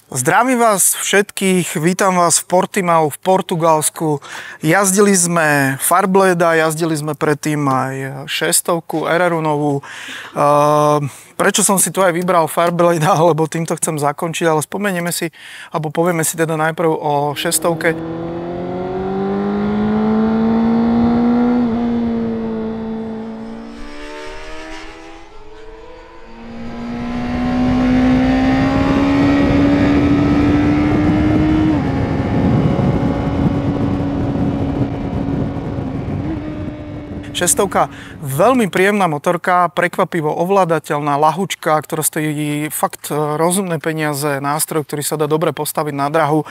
Zdravím vás všetkých, vítam vás v Portimao v Portugalsku. Jazdili sme Fairblade, jazdili sme predtým aj 600 RR novú. Prečo som si tu aj vybral Fairblade, lebo týmto chcem zakončiť, ale spomenieme si, alebo povieme si teda najprv o 600. Šestovka, veľmi príjemná motorka, prekvapivo ovládateľná, ľahučká, ktorá stojí fakt rozumné peniaze, nástroj, ktorý sa dá dobre postaviť na drahu,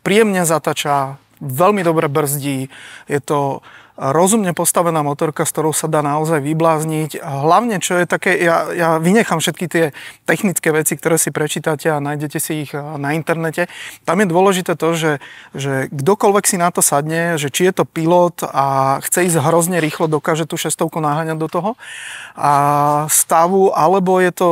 príjemne zatača, veľmi dobre brzdí, je to rozumne postavená motorka, s ktorou sa dá naozaj vyblázniť. Hlavne, čo je také, ja vynechám všetky tie technické veci, ktoré si prečítate a nájdete si ich na internete. Tam je dôležité to, že kdokoľvek si na to sadne, že či je to pilot a chce ísť hrozne rýchlo, dokáže tú šestovku naháňať do toho a stavu, alebo je to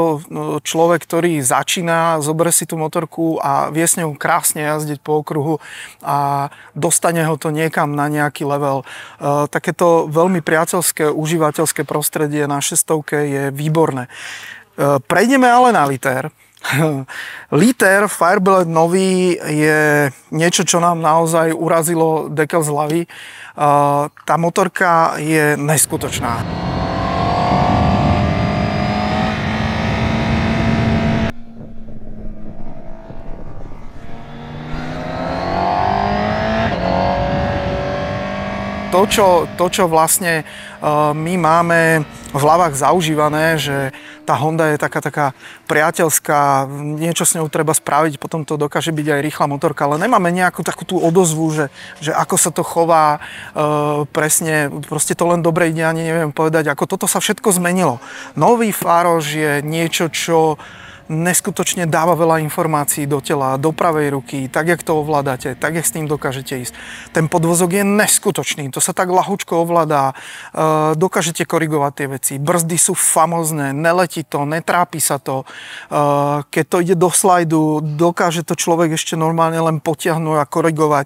človek, ktorý začína, zoberie si tú motorku a vie s ňou krásne jazdiť po okruhu a dostane ho to niekam na nejaký level. Takéto veľmi priateľské, užívateľské prostredie na šestovke je výborné. Prejdeme ale na liter. Liter Fairblade nový je niečo, čo nám naozaj urazilo dekel z hlavy. Tá motorka je neskutočná. To, čo vlastne my máme v hlavách zaužívané, že tá Honda je taká priateľská, niečo s ňou treba spraviť, potom to dokáže byť aj rýchla motorka, ale nemáme nejakú takú tú odozvu, že ako sa to chová presne, proste to len dobre ide, ani neviem povedať, ako toto sa všetko zmenilo. Nový Farož je niečo, čo neskutočne dáva veľa informácií do tela, do pravej ruky, tak, jak to ovládate, tak, jak s ním dokážete ísť. Ten podvozok je neskutočný, to sa tak ľahučko ovládá, dokážete korigovať tie veci, brzdy sú famózne, neletí to, netrápi sa to, keď to ide do slajdu, dokáže to človek ešte normálne len potiahnuť a korigovať,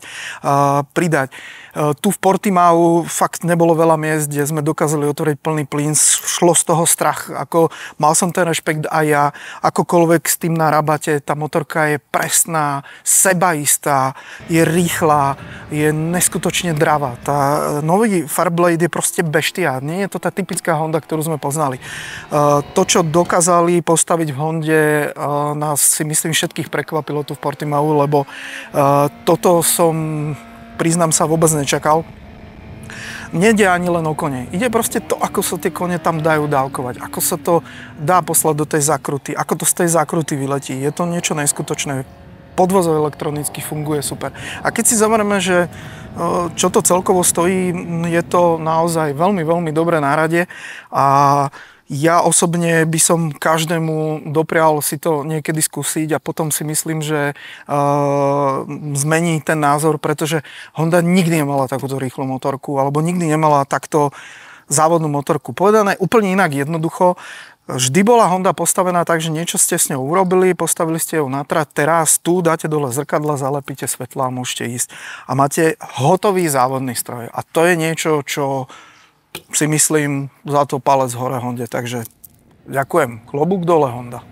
pridať. Tu v Portimao fakt nebolo veľa miest, kde sme dokázali otvoriť plný plyn, šlo z toho strach, ako mal som ten rešpekt aj ja, akokoľvek s tým narábate, tá motorka je presná, sebaistá, je rýchla, je neskutočne dravá. Tá nový Fairblade je proste beštia, nie je to tá typická Honda, ktorú sme poznali. To, čo dokázali postaviť v Honde, nás si myslím všetkých prekvapilo tu v Portimao, lebo toto som, priznám sa, vôbec nečakal. Nede ani len o kone. Ide proste to, ako sa tie kone tam dajú dávkovať, ako sa to dá poslať do tej zákruty, ako to z tej zákruty vyletí. Je to niečo neskutočné. Podvozok elektronicky funguje super. A keď si zoberieme, že čo to celkovo stojí, je to naozaj veľmi, veľmi dobré na rade a ja osobne by som každému doprial si to niekedy skúsiť a potom si myslím, že zmení ten názor, pretože Honda nikdy nemala takúto rýchlu motorku alebo nikdy nemala takto závodnú motorku. Povedané úplne inak jednoducho, vždy bola Honda postavená tak, že niečo ste s ňou urobili, postavili ste ju na trať, teraz tu dáte dole zrkadla, zalepíte svetlá a môžete ísť. A máte hotový závodný stroj. A to je niečo, čo si myslím, za to palec hore Honde. Takže ďakujem. Klobúk dole Honda.